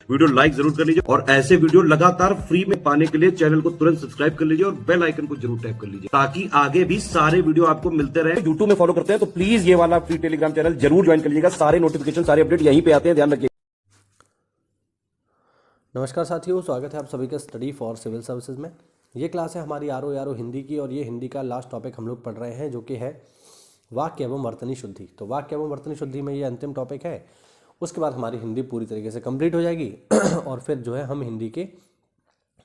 Video like जरूर कर लीजिए और ऐसे वीडियो लगातार फ्री में पाने के लिए चैनल को तुरंत सब्सक्राइब कर लीजिए और बेल आइकन को जरूर टैप कर लीजिए ताकि आगे भी सारे वीडियो आपको मिलते रहे। यूट्यूब में फॉलो करते हैं तो प्लीज ये वाला फ्री टेलीग्राम चैनल जरूर ज्वाइन कर लीजिएगा। सारे नोटिफिकेशन सारे अपडेट यहीं पे आते हैं, ध्यान रखिए। नमस्कार साथियों, स्वागत है आप सभी का स्टडी फॉर सिविल सर्विसेज में। ये क्लास है हमारी आर हिंदी की और ये हिंदी का लास्ट टॉपिक हम लोग पढ़ रहे हैं जो कि है वाक्य एवं वर्तनी शुद्धि। तो वाक्य एवं वर्तनी शुद्धि में ये अंतिम टॉपिक है। उसके बाद हमारी हिंदी पूरी तरीके से कंप्लीट हो जाएगी और फिर जो है हम हिंदी के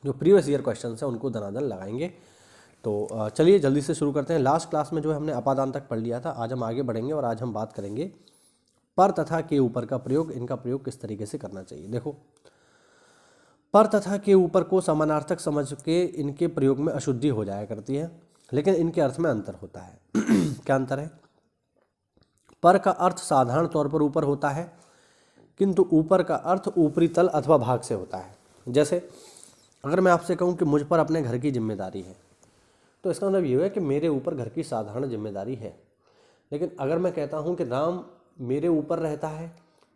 जो प्रीवियस ईयर क्वेश्चन हैं उनको दनादन लगाएंगे। तो चलिए जल्दी से शुरू करते हैं। लास्ट क्लास में जो है हमने अपादान तक पढ़ लिया था। आज हम आगे बढ़ेंगे और आज हम बात करेंगे पर तथा के ऊपर का प्रयोग। इनका प्रयोग किस तरीके से करना चाहिए। देखो, पर तथा के ऊपर को समानार्थक समझ के इनके प्रयोग में अशुद्धि हो जाया करती है, लेकिन इनके अर्थ में अंतर होता है। क्या अंतर है? पर का अर्थ साधारण तौर पर ऊपर होता है, किंतु ऊपर का अर्थ ऊपरी तल अथवा भाग से होता है। जैसे अगर मैं आपसे कहूँ कि मुझ पर अपने घर की जिम्मेदारी है, तो इसका मतलब ये है कि मेरे ऊपर घर की साधारण जिम्मेदारी है। लेकिन अगर मैं कहता हूँ कि राम मेरे ऊपर रहता है,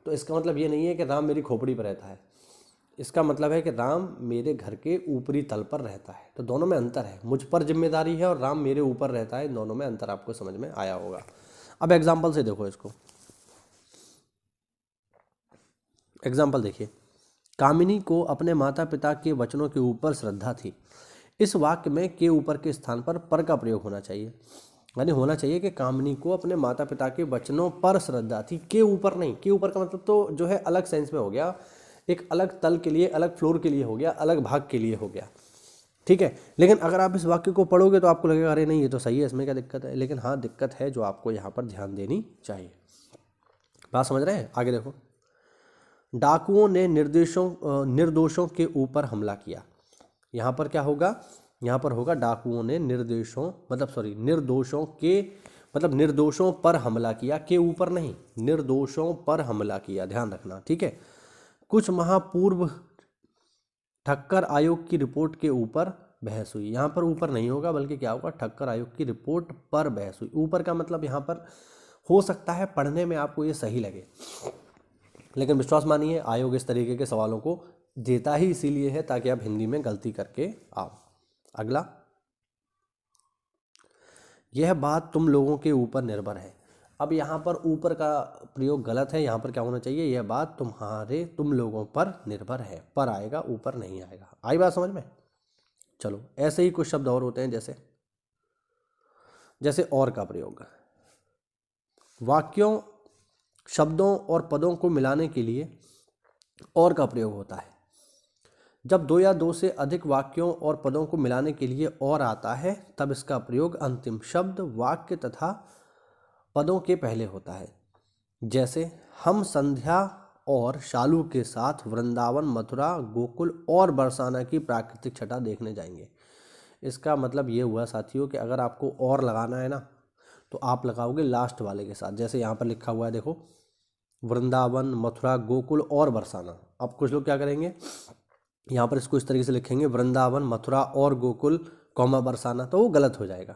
तो इसका मतलब ये नहीं है कि राम मेरी खोपड़ी पर रहता है। इसका मतलब है कि राम मेरे घर के ऊपरी तल पर रहता है। तो दोनों में अंतर है। मुझ पर जिम्मेदारी है और राम मेरे ऊपर रहता है, दोनों में अंतर आपको समझ में आया होगा। अब एग्जाम्पल से देखो इसको। एग्जाम्पल देखिए, कामिनी को अपने माता पिता के वचनों के ऊपर श्रद्धा थी। इस वाक्य में के ऊपर के स्थान पर का प्रयोग होना चाहिए। यानी होना चाहिए कि कामिनी को अपने माता पिता के वचनों पर श्रद्धा थी, के ऊपर नहीं। के ऊपर का मतलब तो जो है अलग सेंस में हो गया, एक अलग तल के लिए, अलग फ्लोर के लिए हो गया, अलग भाग के लिए हो गया। ठीक है। लेकिन अगर आप इस वाक्य को पढ़ोगे तो आपको लगेगा अरे नहीं ये तो सही है, इसमें क्या दिक्कत है। लेकिन हाँ, दिक्कत है जो आपको यहाँ पर ध्यान देनी चाहिए। बात समझ रहे हैं? आगे देखो, डाकुओं ने निर्दोषों के ऊपर हमला किया। यहाँ पर क्या होगा? यहाँ पर होगा डाकुओं ने निर्दोषों पर हमला किया, के ऊपर नहीं, निर्दोषों पर हमला किया। ध्यान रखना, ठीक है। कुछ माह पूर्व ठक्कर आयोग की रिपोर्ट के ऊपर बहस हुई। यहाँ पर ऊपर नहीं होगा, बल्कि क्या होगा? ठक्कर आयोग की रिपोर्ट पर बहस हुई। ऊपर का मतलब यहाँ पर हो सकता है पढ़ने में आपको ये सही लगे, लेकिन विश्वास मानिए आयोग इस तरीके के सवालों को देता ही इसीलिए है ताकि आप हिंदी में गलती करके आओ। अगला, यह बात तुम लोगों के ऊपर निर्भर है। अब यहाँ पर ऊपर का प्रयोग गलत है। यहाँ पर क्या होना चाहिए? यह बात तुम लोगों पर निर्भर है। पर आएगा, ऊपर नहीं आएगा। आई बात समझ में? चलो, ऐसे ही कुछ शब्द और होते हैं, जैसे और का प्रयोग। वाक्यों, शब्दों और पदों को मिलाने के लिए और का प्रयोग होता है। जब दो या दो से अधिक वाक्यों और पदों को मिलाने के लिए और आता है, तब इसका प्रयोग अंतिम शब्द, वाक्य तथा पदों के पहले होता है। जैसे हम संध्या और शालू के साथ वृंदावन, मथुरा, गोकुल और बरसाना की प्राकृतिक छटा देखने जाएंगे। इसका मतलब ये हुआ साथियों कि अगर आपको और लगाना है ना, तो आप लगाओगे लास्ट वाले के साथ। जैसे यहाँ पर लिखा हुआ है, देखो, वृंदावन, मथुरा, गोकुल और बरसाना। अब कुछ लोग क्या करेंगे, यहाँ पर इसको इस तरीके से लिखेंगे, वृंदावन, मथुरा और गोकुल कौमा बरसाना, तो वो गलत हो जाएगा।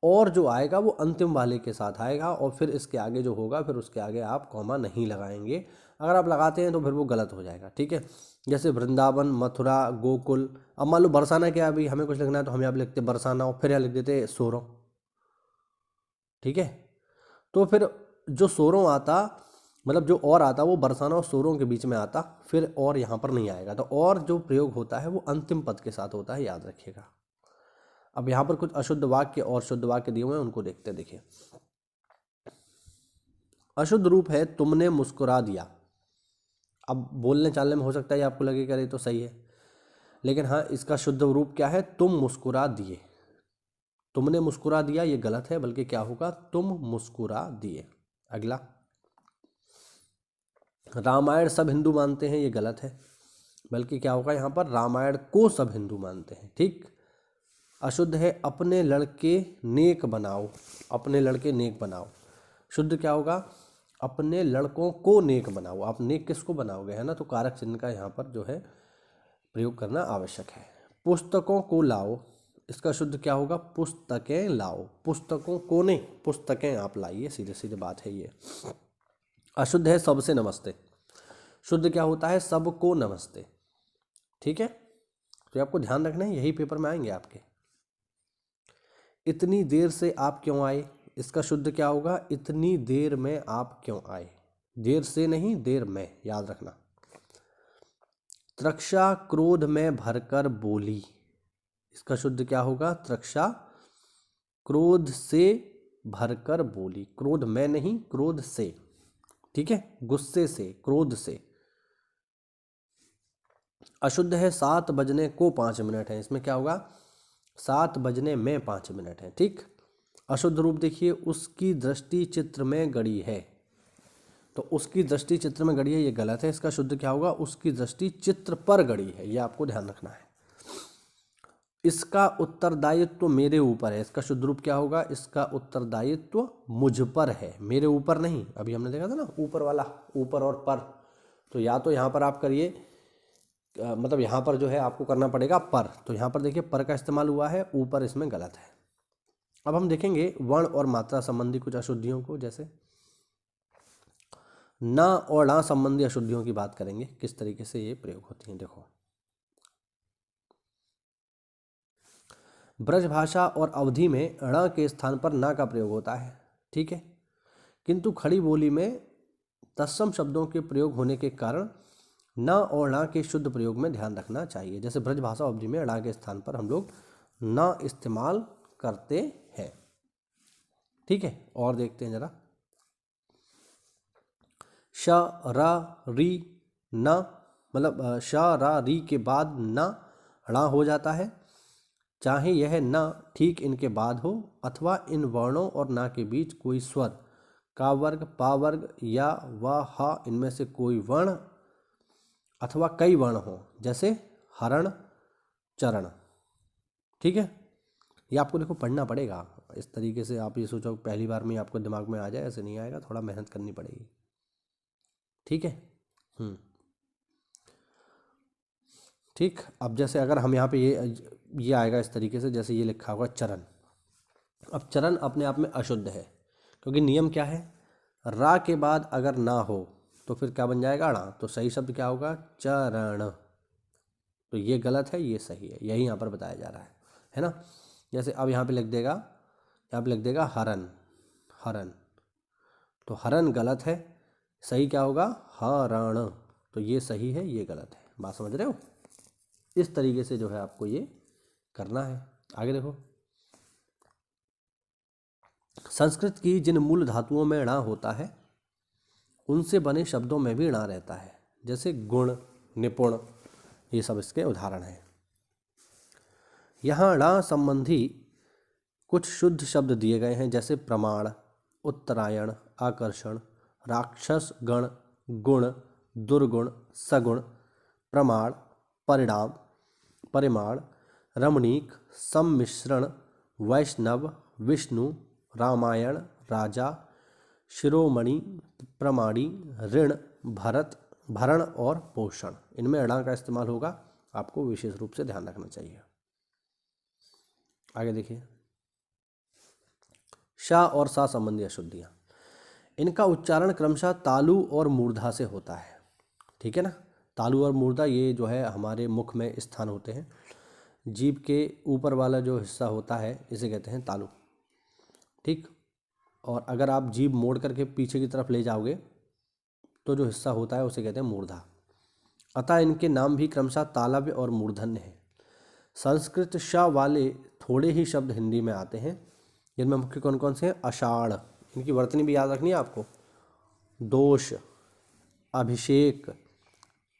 और जो आएगा वो अंतिम वाले के साथ आएगा और फिर इसके आगे जो होगा, फिर उसके आगे आप कौमा नहीं लगाएंगे। अगर आप लगाते हैं तो फिर वो गलत हो जाएगा। ठीक है। जैसे वृंदावन, मथुरा, गोकुल। अब मान लो बरसाना क्या, अभी हमें कुछ लिखना है तो हम यहाँ पे लिखते बरसाना और फिर यहाँ लिख देते सोरों। ठीक है। तो फिर जो सोरों आता, मतलब जो और आता, वो बरसाना और सोरों के बीच में आता, फिर और यहाँ पर नहीं आएगा। तो और जो प्रयोग होता है वो अंतिम पद के साथ होता है, याद रखिएगा। अब यहाँ पर कुछ अशुद्ध वाक्य और शुद्ध वाक्य दिए हुए हैं, उनको देखते देखिए। अशुद्ध रूप है तुमने मुस्कुरा दिया। अब बोलने चालने में हो सकता है आपको लगे कि अरे तो सही है, लेकिन हाँ, इसका शुद्ध रूप क्या है? तुम मुस्कुरा दिए। तुमने मुस्कुरा दिया ये गलत है, बल्कि क्या होगा? तुम मुस्कुरा दिए। अगला, रामायण सब हिंदू मानते हैं, ये गलत है, बल्कि क्या होगा? यहाँ पर रामायण को सब हिंदू मानते हैं। ठीक। अशुद्ध है अपने लड़के नेक बनाओ। अपने लड़के नेक बनाओ। शुद्ध क्या होगा? अपने लड़कों को नेक बनाओ। आप नेक किसको बनाओगे, है ना? तो कारक चिन्ह का यहाँ पर जो है प्रयोग करना आवश्यक है। पुस्तकों को लाओ। इसका शुद्ध क्या होगा? पुस्तकें लाओ। पुस्तकों को नहीं, पुस्तकें आप लाइए, सीधे सीधे बात है ये। अशुद्ध है सबसे नमस्ते। शुद्ध क्या होता है? सबको नमस्ते। ठीक है, तो आपको ध्यान रखना है, यही पेपर में आएंगे आपके। इतनी देर से आप क्यों आए, इसका शुद्ध क्या होगा? इतनी देर में आप क्यों आए। देर से नहीं, देर में, याद रखना। तृक्षा क्रोध में भरकर बोली, इसका शुद्ध क्या होगा? तृक्षा क्रोध से भरकर बोली। क्रोध में नहीं, क्रोध से। ठीक है, गुस्से से, क्रोध से। अशुद्ध है 7 बजने को 5 मिनट है, इसमें क्या होगा? 7 बजने में 5 मिनट है। ठीक, अशुद्ध रूप देखिए, उसकी दृष्टि चित्र में गड़ी है, तो उसकी दृष्टि चित्र में गड़ी है, ये गलत है। इसका शुद्ध क्या होगा? उसकी दृष्टि चित्र पर गड़ी है, ये आपको ध्यान रखना है। इसका उत्तरदायित्व मेरे ऊपर है, इसका शुद्ध रूप क्या होगा? इसका उत्तरदायित्व मुझ पर है, मेरे ऊपर नहीं। अभी हमने देखा था ना, ऊपर वाला, ऊपर और पर। तो या तो यहाँ पर आप करिए, मतलब यहाँ पर जो है आपको करना पड़ेगा पर। तो यहाँ पर देखिए पर का इस्तेमाल हुआ है, ऊपर इसमें गलत है। अब हम देखेंगे वर्ण और मात्रा संबंधी कुछ अशुद्धियों को, जैसे न और णा संबंधी अशुद्धियों की बात करेंगे, किस तरीके से ये प्रयोग होती हैं। देखो, ब्रज भाषा और अवधि में ण के स्थान पर न का प्रयोग होता है। ठीक है, किंतु खड़ी बोली में तत्सम शब्दों के प्रयोग होने के कारण न और ण के शुद्ध प्रयोग में ध्यान रखना चाहिए। जैसे ब्रज भाषा अवधि में ण के स्थान पर हम लोग न इस्तेमाल करते हैं। ठीक है, और देखते हैं जरा। श र री न, मतलब श र री के बाद न ण हो जाता है, चाहे यह न ठीक इनके बाद हो अथवा इन वर्णों और न के बीच कोई स्वर, का वर्ग, पा वर्ग या व ह इनमें से कोई वर्ण अथवा कई वर्ण हो, जैसे हरण, चरण। ठीक है, ये आपको देखो पढ़ना पड़ेगा इस तरीके से। आप ये सोचो पहली बार में आपको दिमाग में आ जाए, ऐसे नहीं आएगा, थोड़ा मेहनत करनी पड़ेगी। ठीक है, ठीक। अब जैसे अगर हम यहाँ पे ये आएगा इस तरीके से, जैसे ये लिखा होगा चरण। अब चरण अपने आप में अशुद्ध है, क्योंकि नियम क्या है? रा के बाद अगर ना हो तो फिर क्या बन जाएगा? णा। तो सही शब्द क्या होगा? चरण। तो ये गलत है, ये सही है, यही यहाँ पर बताया जा रहा है ना। जैसे अब यहाँ पे लिख देगा, यहाँ पे लिख देगा हरन, हरन। तो हरन गलत है, सही क्या होगा? हरण। तो ये सही है, ये गलत है। बात समझ रहे हो? इस तरीके से जो है आपको ये करना है। आगे देखो, संस्कृत की जिन मूल धातुओं में ण होता है उनसे बने शब्दों में भी ण रहता है, जैसे गुण, निपुण, ये सब इसके उदाहरण हैं। यहाँ ण संबंधी कुछ शुद्ध शब्द दिए गए हैं, जैसे प्रमाण, उत्तरायण, आकर्षण, राक्षस गण, गुण, दुर्गुण, सगुण, प्रमाण, परिणाम, परिमाण, रमणीक, सम्मिश्रण, वैष्णव, विष्णु, रामायण, राजा, शिरोमणि, प्रमाणी, ऋण, भरत, भरण और पोषण। इनमें ण का इस्तेमाल होगा, आपको विशेष रूप से ध्यान रखना चाहिए। आगे देखिए, शा और सा संबंधी अशुद्धियाँ। इनका उच्चारण क्रमशः तालु और मूर्धा से होता है। ठीक है ना, तालु और मूर्धा ये जो है हमारे मुख में स्थान होते हैं। जीभ के ऊपर वाला जो हिस्सा होता है इसे कहते हैं तालु। ठीक, और अगर आप जीभ मोड़ करके पीछे की तरफ ले जाओगे तो जो हिस्सा होता है उसे कहते हैं मूर्धा। अतः इनके नाम भी क्रमशः तालव्य और मूर्धन्य हैं। संस्कृत श वाले थोड़े ही शब्द हिंदी में आते हैं, जिनमें मुख्य कौन कौन से हैं? आषाढ़, इनकी वर्तनी भी याद रखनी है आपको। दोष, अभिषेक,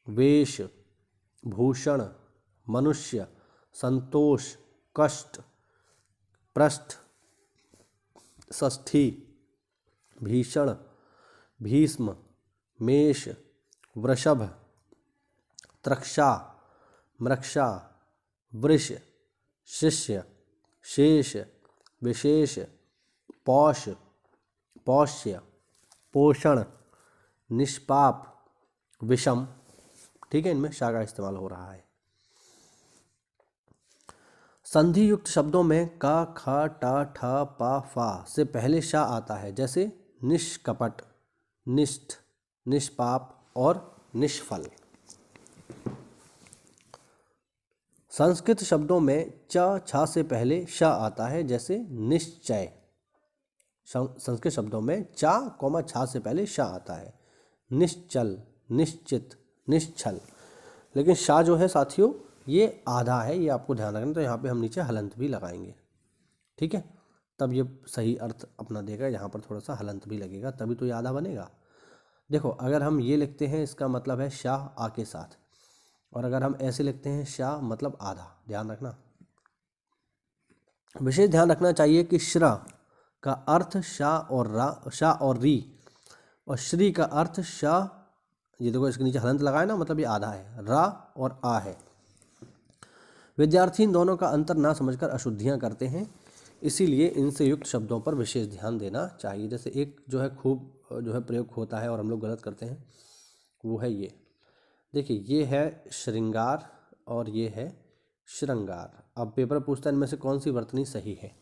वेश, भूषण, मनुष्य, संतोष, कष्ट, पृष्ठ, षष्ठी, भीषण, भीष्म, मेष, वृषभ, त्रक्षा, मृक्षा, वृष, शिष्य, शेष, विशेष, पौष, पौष्य, पोषण, निष्पाप, विषम। ठीक है, इनमें शा का इस्तेमाल हो रहा है। संधि युक्त शब्दों में का, ख, ट, ठ, प, फा से पहले शा आता है, जैसे निष्कपट, निष्ठ, निष्पाप और निष्फल। संस्कृत शब्दों में च छा से पहले श आता है, जैसे निश्चय। संस्कृत शब्दों में चा कौमा छा से पहले श आता है। निश्चल, निश्चित, निश्चल। लेकिन शाह जो है साथियों ये आधा है, ये आपको ध्यान रखना। तो यहाँ पे हम नीचे हलंत भी लगाएंगे, ठीक है, तब ये सही अर्थ अपना देगा। यहाँ पर थोड़ा सा हलंत भी लगेगा, तभी तो ये आधा बनेगा। देखो अगर हम ये लिखते हैं इसका मतलब है शाह आ के साथ, और अगर हम ऐसे लिखते हैं शाह मतलब आधा। ध्यान रखना, विशेष ध्यान रखना चाहिए कि श्र का अर्थ शाह और रा, शाह और री, और श्री का अर्थ शाह। ये देखो इसके नीचे हलंत लगाए ना, मतलब ये आधा है, रा और आ है। विद्यार्थी इन दोनों का अंतर ना समझकर अशुद्धियाँ करते हैं, इसीलिए इनसे युक्त शब्दों पर विशेष ध्यान देना चाहिए। जैसे एक जो है खूब जो है प्रयोग होता है और हम लोग गलत करते हैं, वो है ये। देखिए ये है श्रृंगार और ये है श्रृंगार। अब पेपर पूछता है इनमें से कौन सी वर्तनी सही है,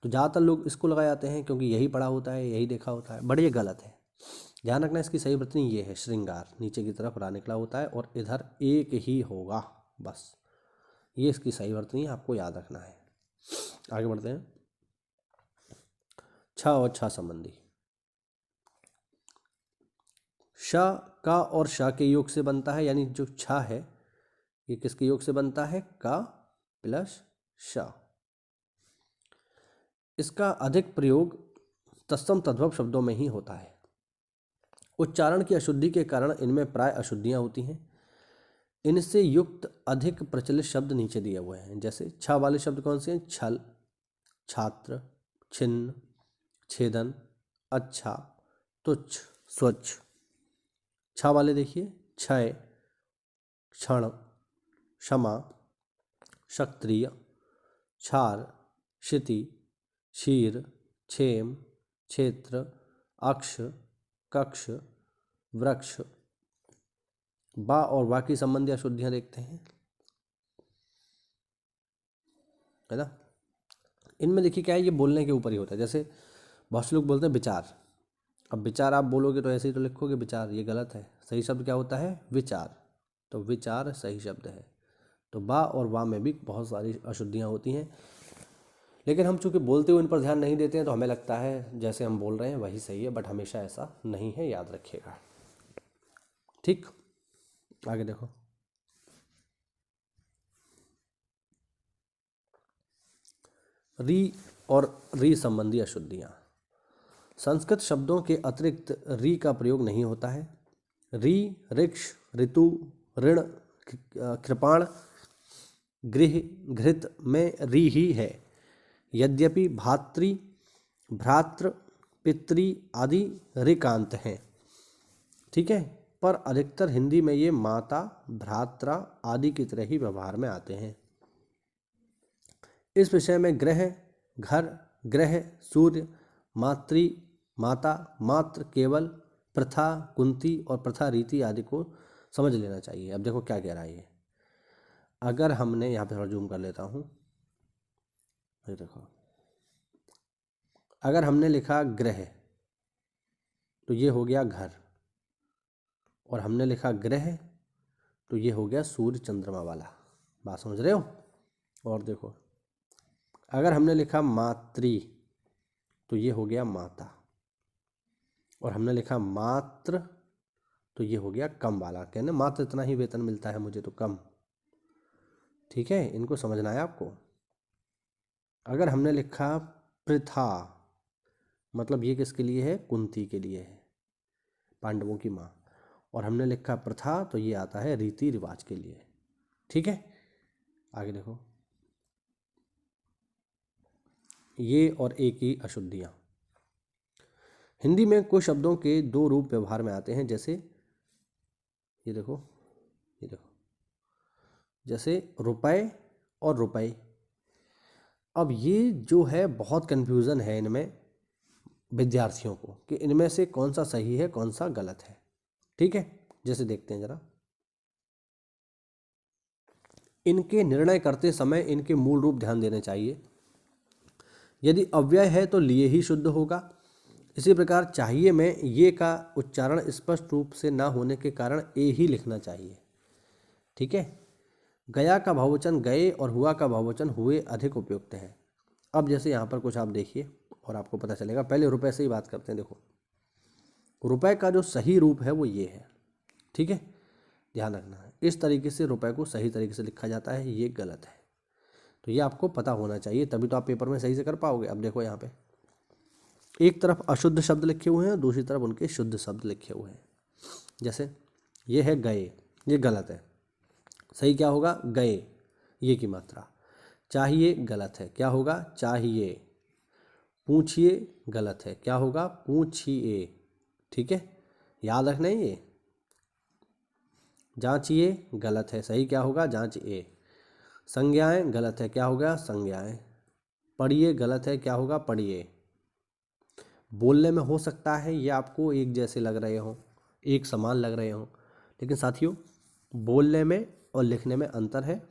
तो ज़्यादातर लोग इसको लगा जाते हैं क्योंकि यही पढ़ा होता है, यही देखा होता है, बट ये गलत है। ध्यान रखना इसकी सही वर्तनी ये है, श्रृंगार नीचे की तरफ रा निकला होता है और इधर एक ही होगा, बस ये इसकी सही वर्तनी है, आपको याद रखना है। आगे बढ़ते हैं। छ और छ संबंधी। श का और श के योग से बनता है, यानी जो छ है ये किसके योग से बनता है, का प्लस श। इसका अधिक प्रयोग तत्सम तद्भव शब्दों में ही होता है। उच्चारण की अशुद्धि के कारण इनमें प्राय अशुद्धियां होती हैं। इनसे युक्त अधिक प्रचलित शब्द नीचे दिए हुए हैं। जैसे छ वाले शब्द कौन से हैं, छल, छात्र, छिन्न, छेदन, अच्छा, तुच्छ, स्वच्छ। छ वाले देखिए, क्षय, क्षण, क्षमा, क्षत्रिय, क्षार, क्षिति, क्षीर, क्षेम, क्षेत्र, अक्ष, कक्ष, वृक्ष। बा और वा की संबंधी अशुद्धियां देखते हैं, है ना। इनमें देखिए क्या है, ये बोलने के ऊपर ही होता है। जैसे बहुत से लोग बोलते हैं विचार। अब विचार आप बोलोगे तो ऐसे ही तो लिखोगे विचार, ये गलत है। सही शब्द क्या होता है, विचार। तो विचार सही शब्द है। तो बा और वा में भी बहुत सारी अशुद्धियां होती हैं, लेकिन हम चूंकि बोलते हुए इन पर ध्यान नहीं देते हैं तो हमें लगता है जैसे हम बोल रहे हैं वही सही है, बट हमेशा ऐसा नहीं है, याद रखिएगा। ठीक, आगे देखो। री और री संबंधी अशुद्धियाँ। संस्कृत शब्दों के अतिरिक्त री का प्रयोग नहीं होता है। री, ऋक्ष, ऋतु, ऋण, कृपाण, गृह, घृत में री ही है। यद्यपि भातृ, भ्रातृ, पितृ आदि ऋकांत हैं, ठीक है, पर अधिकतर हिंदी में ये माता, भ्रात्रा आदि की तरह ही व्यवहार में आते हैं। इस विषय में ग्रह, घर, ग्रह, सूर्य, मातृ, माता, मात्र, केवल, प्रथा, कुंती और प्रथा रीति आदि को समझ लेना चाहिए। अब देखो क्या कह रहा है ये। अगर हमने यहाँ पे थोड़ा जूम कर लेता हूँ, ये देखो, अगर हमने लिखा ग्रह तो ये हो गया घर, और हमने लिखा ग्रह तो ये हो गया सूर्य चंद्रमा वाला। बात समझ रहे हो। और देखो अगर हमने लिखा मातृ तो ये हो गया माता, और हमने लिखा मात्र तो ये हो गया कम वाला। कहने मात्र इतना ही वेतन मिलता है मुझे तो कम, ठीक है, इनको समझना है आपको। अगर हमने लिखा प्रथा मतलब ये किसके लिए है, कुंती के लिए है, पांडवों की माँ, और हमने लिखा प्रथा तो ये आता है रीति रिवाज के लिए, ठीक है। आगे देखो, ये और एक ही अशुद्धियाँ। हिंदी में कुछ शब्दों के दो रूप व्यवहार में आते हैं। जैसे ये देखो, ये देखो, जैसे रुपए और रुपए। अब ये जो है बहुत कन्फ्यूज़न है इनमें विद्यार्थियों को कि इनमें से कौन सा सही है कौन सा गलत है, ठीक है। जैसे देखते हैं जरा, इनके निर्णय करते समय इनके मूल रूप ध्यान देने चाहिए। यदि अव्यय है तो लिए ही शुद्ध होगा, इसी प्रकार चाहिए में ये का उच्चारण स्पष्ट रूप से ना होने के कारण ए ही लिखना चाहिए। ठीक है। गया का बहुवचन गए और हुआ का बहुवचन हुए अधिक उपयुक्त है। अब जैसे यहाँ पर कुछ आप देखिए और आपको पता चलेगा। पहले रुपए से ही बात करते हैं। देखो, रुपए का जो सही रूप है वो ये है। ठीक है, ध्यान रखना है। इस तरीके से रुपए को सही तरीके से लिखा जाता है, ये गलत है। तो ये आपको पता होना चाहिए, तभी तो आप पेपर में सही से कर पाओगे। अब देखो यहाँ पे एक तरफ अशुद्ध शब्द लिखे हुए हैं, दूसरी तरफ उनके शुद्ध शब्द लिखे हुए हैं। जैसे ये है गए, ये गलत है। सही क्या होगा? गए, ये की मात्रा। चाहिए गलत है, क्या होगा? चाहिए। पूछिए गलत है, क्या होगा? पूछिए। ठीक है, याद रखना है ये। जांचिए गलत है, सही क्या होगा? जांचिए। संज्ञाएं गलत है, क्या होगा? संज्ञाएं। पढ़िए गलत है, क्या होगा? पढ़िए। बोलने में हो सकता है ये आपको एक जैसे लग रहे हों, एक समान लग रहे हों, लेकिन साथियों बोलने में और लिखने में अंतर है।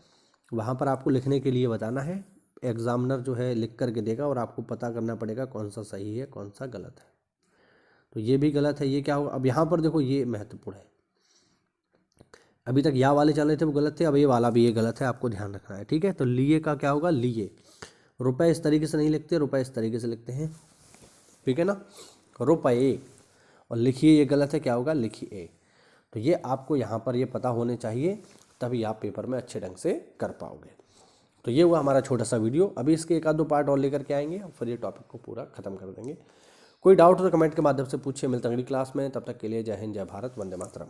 वहाँ पर आपको लिखने के लिए बताना है, एग्जामिनर जो है लिख करके देगा और आपको पता करना पड़ेगा कौन सा सही है कौन सा गलत है। तो ये भी गलत है, ये क्या होगा? अब यहाँ पर देखो ये महत्वपूर्ण है। अभी तक या वाले चल रहे थे वो गलत थे, अब ये वाला भी ये गलत है, आपको ध्यान रखना है। ठीक है, तो लिए का क्या होगा? लिए। रुपए इस तरीके से नहीं लिखते, रुपए इस तरीके से लिखते हैं। ठीक है ना, रुपए। और लिखिए ये गलत है, क्या होगा? लिखिए। तो ये आपको यहाँ पर ये पता होने चाहिए, तभी आप पेपर में अच्छे ढंग से कर पाओगे। तो ये हुआ हमारा छोटा सा वीडियो। अभी इसके एक आध दो पार्ट और लेकर के आएंगे, फिर ये टॉपिक को पूरा खत्म कर देंगे। कोई डाउट हो तो कमेंट के माध्यम से पूछिए। मिलते हैं अगली क्लास में, तब तक के लिए जय हिंद, जय भारत, वंदे मातरम।